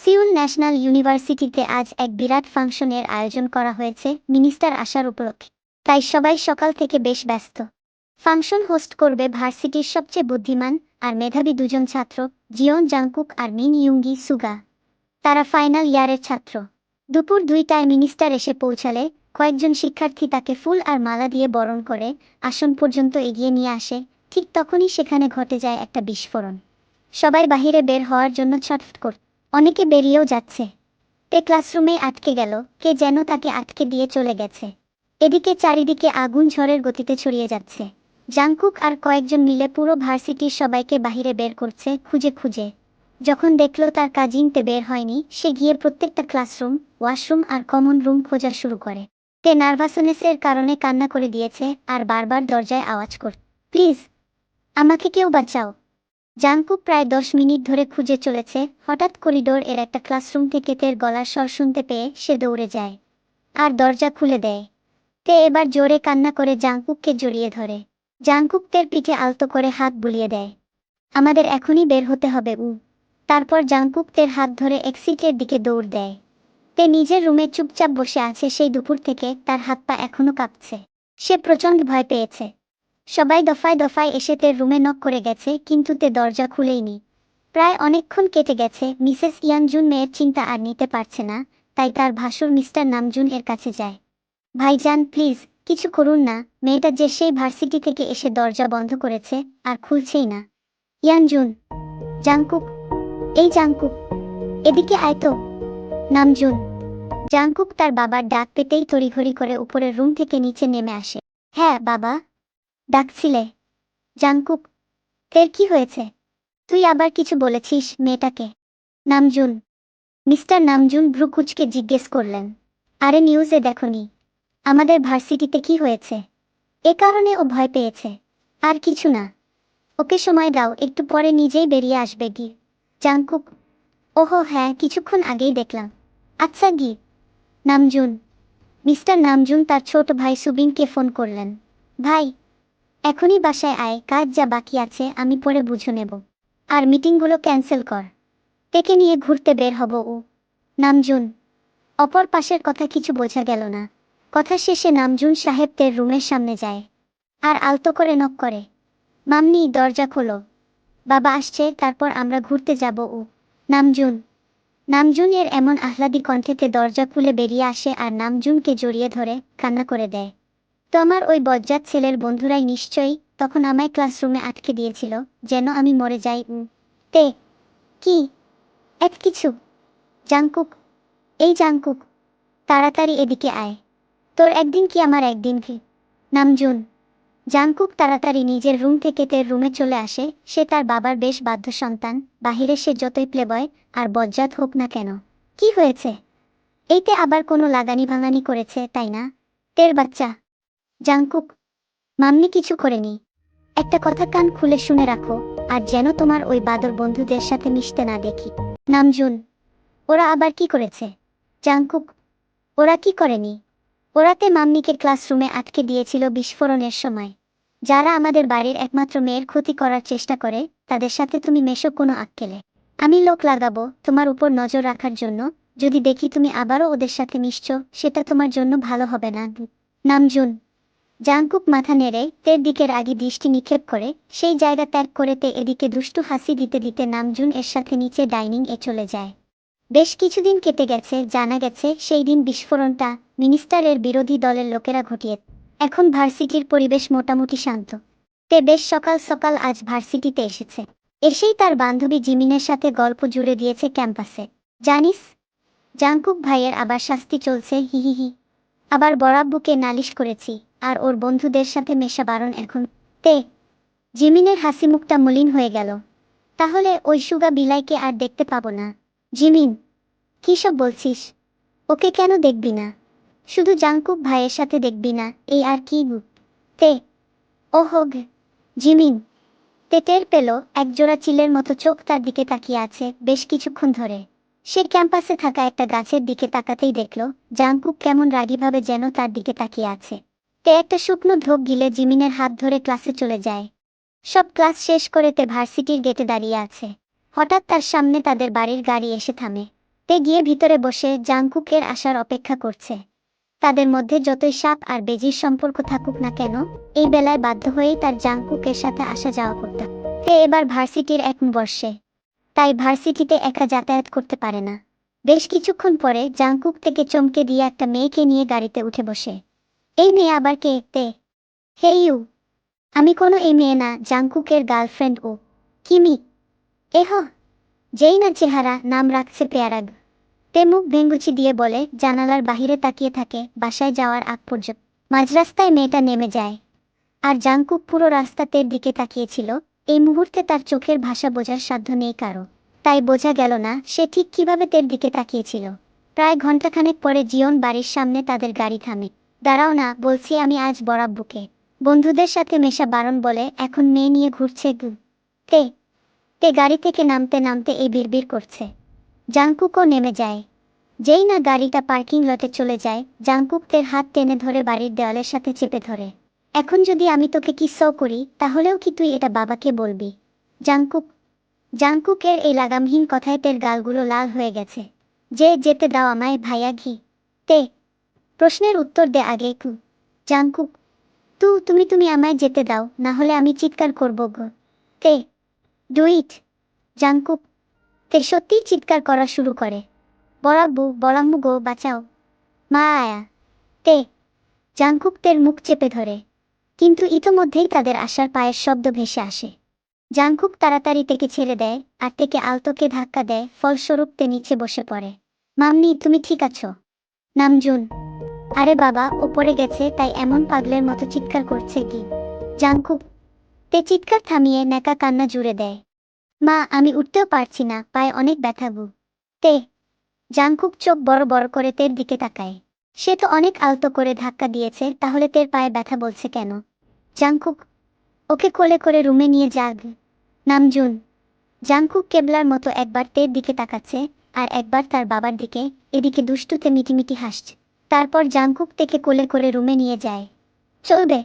Seoul national ইউনিভার্সিটিতে আজ এক বিরাট ফাংশনের আয়োজন করা হয়েছে মিনিস্টার আসার উপলক্ষে। তাই সবাই সকাল থেকে বেশ ব্যস্ত। ফাংশন হোস্ট করবে ভার্সিটির সবচেয়ে বুদ্ধিমান আর মেধাবী দুজন ছাত্র, জিওন জাংকুক আর মিন ইয়ুঙ্গি সুগা। তারা ফাইনাল ইয়ারের ছাত্র। দুপুর 2টায় মিনিস্টার এসে পৌঁছালে কয়েকজন শিক্ষার্থী তাকে ফুল আর মালা দিয়ে বরণ করে আসন পর্যন্ত এগিয়ে নিয়ে আসে। ঠিক তখনই সেখানে ঘটে যায় একটা বিস্ফোরণ। সবাই বাহিরে বের হওয়ার জন্য ছটফট করত। অনেকে বেরিয়েও যাচ্ছে। তে ক্লাসরুমে আটকে গেল, কে যেন তাকে আটকে দিয়ে চলে গেছে। এদিকে চারিদিকে আগুন ঝড়ের গতিতে ছড়িয়ে যাচ্ছে। জাংকুক আর কয়েকজন মিলে পুরো ভার্সিটির সবাইকে বাহিরে বের করছে খুঁজে খুঁজে। যখন দেখল তার কাজিন তে বের হয়নি, সে গিয়ে প্রত্যেকটা ক্লাসরুম, ওয়াশরুম আর কমন রুম খোঁজা শুরু করে। তে নার্ভাসনেসের কারণে কান্না করে দিয়েছে আর বারবার দরজায় আওয়াজ করে, প্লিজ আমাকে কেউ বাঁচাও। জাংকুক প্রায় 10 মিনিট ধরে খুঁজে চলেছে। হঠাৎ করিডোর এর একটা ক্লাসরুম থেকে তের গলার স্বর শুনতে পেয়ে সে দৌড়ে যায় আর দরজা খুলে দেয়। তে এবার জোরে কান্না করে জাংকুককে জড়িয়ে ধরে। জাংকুক তের পিঠে আলতো করে হাত বুলিয়ে দেয়। আমাদের এখনই বের হতে হবে। তারপর জাংকুক তের হাত ধরে এক্সিটের দিকে দৌড় দেয়। তে নিজের রুমে চুপচাপ বসে আছে। সেই দুপুর থেকে তার হাত পা এখনো কাঁপছে। সে প্রচণ্ড ভয় পেয়েছে। সবাই দফায় দফায় এসে তের রুমে নক করে গেছে, কিন্তু তে দরজা খুলেইনি। প্রায় অনেকক্ষণ কেটে গেছে। মিসেস ইয়ানজুন মেয়ের চিন্তা আর নিতে পারছে না, তাই তার ভাসুর মিস্টার নামজুন এর কাছে যায়। ভাইজান, প্লিজ কিছু করুন না, মেয়েটা যে সেই ভার্সিটি থেকে এসে দরজা বন্ধ করেছে আর খুলছেই না। ইয়ানজুন, জাংকুক, এই জাংকুক, এদিকে আয় তো। নামজুন। জাংকুক তার বাবার ডাক পেতেই তড়িঘড়ি করে উপরের রুম থেকে নিচে নেমে আসে। হ্যাঁ বাবা, ডাকছিলে? জাংকুক, তের কি হয়েছে? তুই আবার কিছু বলেছিস মেয়েটাকে? নামজুন। মিস্টার নামজুন ভ্রু কুঁচকে জিজ্ঞেস করলেন। আরে নিউজে দেখনি আমাদের ভার্সিটিতে কি হয়েছে? এ কারণে ও ভয় পেয়েছে, আর কিছু না। ওকে সময় দাও, একটু পরে নিজেই বেরিয়ে আসবে। গি জাংকুক, ওহো হ্যাঁ, কিছুক্ষণ আগেই দেখলাম। আচ্ছা গি। নামজুন। মিস্টার নামজুন তার ছোট ভাই সুবিনকে ফোন করলেন। ভাই, এখনই বাসায় আয়, কাজ যা বাকি আছে আমি পরে বুঝে নেব। আর মিটিংগুলো ক্যান্সেল কর। তেকে নিয়ে ঘুরতে বের হব। নামজুন। অপর পাশের কথা কিছু বোঝা গেল না। কথা শেষে নামজুন সাহেব তের রুমের সামনে যায় আর আলতো করে নক করে। মাম্মি, দরজা খোলো, বাবা আসছে, তারপর আমরা ঘুরতে যাব। নামজুন। নামজুন এর এমন আহ্লাদী কণ্ঠেতে দরজা খুলে বেরিয়ে আসে আর নামজুনকে জড়িয়ে ধরে কান্না করে দেয়। তো আমার ওই বজ্জাত ছেলের বন্ধুরাই নিশ্চয়ই তখন আমায় ক্লাসরুমে আটকে দিয়েছিল, যেন আমি মরে যাই। তে কি? এক কিছু। জাংকুক, এই জাংকুক, তাড়াতাড়ি এদিকে আয়। তোর একদিন কি আমার একদিন কি? নামজুন। জাংকুক তাড়াতাড়ি নিজের রুম থেকে তের রুমে চলে আসে। সে তার বাবার বেশ বাধ্য সন্তান, বাহিরে সে যতই প্লেবয় আর বজ্জাত হোক না কেন। কি হয়েছে? এইতে আবার কোনো লাগানি ভাঙানি করেছে তাই না? তের বাচ্চা। জাংকুক, মাম্মি কিছু করেনি। একটা কথা কান খুলে শুনে রাখো, আর যেন তোমার ওই বাদর বন্ধুদের সাথে মিশতে না দেখি। নামজুন। ওরা আবার কি করেছে? জাংকুক, ওরা কি করেনি? ওরাতে মাম্মিকে ক্লাসরুমে আটকে দিয়েছিল বিস্ফোরণের সময়। যারা আমাদের বাড়ির একমাত্র মেয়ের ক্ষতি করার চেষ্টা করে, তাদের সাথে তুমি মেশো কোনো আক্কেলে? আমি লোক লাগাবো তোমার উপর নজর রাখার জন্য। যদি দেখি তুমি আবারও ওদের সাথে মিশছো, সেটা তোমার জন্য ভালো হবে না। নামজুন। জাংকুক মাথা নেড়ে তের দিকে রাগী দৃষ্টি নিক্ষেপ করে সেই জায়গা ত্যাগ করে তে এদিকে দুষ্টু হাসি দিতে দিতে নামজুন এর সাথে নিচে ডাইনিং এ চলে যায়। বেশ কিছুদিন কেটে গেছে। জানা গেছে সেই দিন বিস্ফোরণটা মিনিস্টারের বিরোধী দলের লোকেরা ঘটিয়ে। এখন ভার্সিটির পরিবেশ মোটামুটি শান্ত। তে বেশ সকাল সকাল আজ ভার্সিটিতে এসেছে। এসেই তার বান্ধবী জিমিনের সাথে গল্প জুড়ে দিয়েছে ক্যাম্পাসে। জানিস, জাংকুক ভাইয়ের আবার শাস্তি চলছে, হিহিহি। আবার বড়াব্বুকে নালিশ করেছি, আর ওর বন্ধুদের সাথে মেশা বারণ এখন। তে জিমিনের হাসি মুখটা মলিন হয়ে গেল। তাহলে ওই সুগা বিলাইকে আর দেখতে পাবো না? জিমিন, কী সব বলছিস? ওকে কেন দেখবি না? শুধু জাংকুক ভাইয়ের সাথে দেখবি না, এই আর কি? তে ওহো জিমিন। তে টের পেল একজোড়া চিলের মতো চোখ তার দিকে তাকিয়ে আছে বেশ কিছুক্ষণ ধরে। সে ক্যাম্পাসে থাকা একটা গাছের দিকে তাকাতেই দেখল জাংকুক কেমন রাগীভাবে যেন তার দিকে তাকিয়ে আছে। তে একটা শুকনো ঢোক গিলে জিমিনের হাত ধরে ক্লাসে চলে যায়। সব ক্লাস শেষ করে তে ভার্সিটির গেটে দাঁড়িয়ে আছে। হঠাৎ তার সামনে তাদের বাড়ির গাড়ি এসে থামে। তে গিয়ে ভিতরে বসে জাংকুকের আসার অপেক্ষা করছে। তাদের মধ্যে যতই সাপ আর বেজির সম্পর্ক থাকুক না কেন, এই বেলায় বাধ্য হয়েই তার জাংকুকের সাথে আসা যাওয়া করতে হয়। সে এবার ভার্সিটির 1 বর্ষে, তাই ভার্সিটিতে একা যাতায়াত করতে পারে না। বেশ কিছুক্ষণ পরে জাংকুক থেকে চমকে দিয়ে একটা মেয়েকে নিয়ে গাড়িতে উঠে বসে। এই মেয়ে আবার কে? তে হে ইউ। আমি কোনো এই মেয়ে না, জাংকুকের গার্লফ্রেন্ড ও। কিমি। এহ, যেই না চেহারা, নাম রাখছে পেয়ারাগ। তে মুখ ভেঙ্গুচি দিয়ে বলে, জানালার বাহিরে তাকিয়ে থাকে বাসায় যাওয়ার আগ পর্যন্ত। মাঝ রাস্তায় মেয়েটা নেমে যায়, আর জাংকুক পুরো রাস্তাতে দিকে তাকিয়েছিল। এই মুহূর্তে তার চোখের ভাষা বোঝার সাধ্য নেই কারো, তাই বোঝা গেল না সে ঠিক কিভাবে তের দিকে তাকিয়েছিল। প্রায় ঘন্টাখানেক পরে জিয়ন বাড়ির সামনে তাদের গাড়ি থামে। দাঁড়াও না, বলছি আমি আজ বরাব্বুকে বন্ধুদের সাথে মেশা বারণ বলে এখন মেয়ে নিয়ে ঘুরছে। তে তে গাড়ি থেকে নামতে নামতে এই বিড়বিড় করছে। জাংকুকও নেমে যায়। যেই না গাড়িটা পার্কিং লটে চলে যায়, জাংকুক তের হাত টেনে ধরে বাড়ির দেওয়ালের সাথে চেপে ধরে। এখন যদি আমি তোকে কিসও করি, তাহলেও কি তুই এটা বাবাকে বলবি? জাংকুক। জাংকুকের এই লাগামহীন কথায় তের গালগুলো লাল হয়ে গেছে। যেতে দাও আমায় ভাইয়া ঘি। তে প্রশ্নের উত্তর দে আগে। জাংকুক। তুমি আমায় যেতে দাও, না হলে আমি চিৎকার করব গো। তে ডু ইট। জাংকুক। তে সত্যিই চিৎকার করা শুরু করে। বরাব্বু, বলাম্মু গো, বাঁচাও, মা আয়া। তে জাংকুক তের মুখ চেপে ধরে, কিন্তু ইতোমধ্যেই তাদের আসার পায়ের শব্দ ভেসে আসে। জাংকুক তাড়াতাড়ি তেকে ছেড়ে দেয় আর তেকে আলতোকে ধাক্কা দেয়, ফলস্বরূপ তে নিচে বসে পড়ে। মাম্মি, তুমি ঠিক আছো? নামজুন। আরে বাবা, ও পড়ে গেছে তাই এমন পাগলের মতো চিৎকার করছে কি? জাংকুক। তে চিৎকার থামিয়ে ন্যাকা কান্না জুড়ে দেয়। মা, আমি উঠতেও পারছি না, পায়ে অনেক ব্যথা গু। তে জাংকুক চোখ বড় বড় করে তের দিকে তাকায়। সে তো অনেক আলতো করে ধাক্কা দিয়েছে, তাহলে তের পায়ে ব্যথা বলছে কেন? জাংকুক। ওকে কোলে করে রুমে নিয়ে যাগ। নামজুন। জাংকুক কেবলার মতো একবার তের দিকে তাকাচ্ছে আর একবার তার বাবার দিকে, এদিকে দুষ্টুতে মিটিমিটি হাসছে। তারপর জাংকুক তেকে কোলে করে রুমে নিয়ে যায়। চলবে।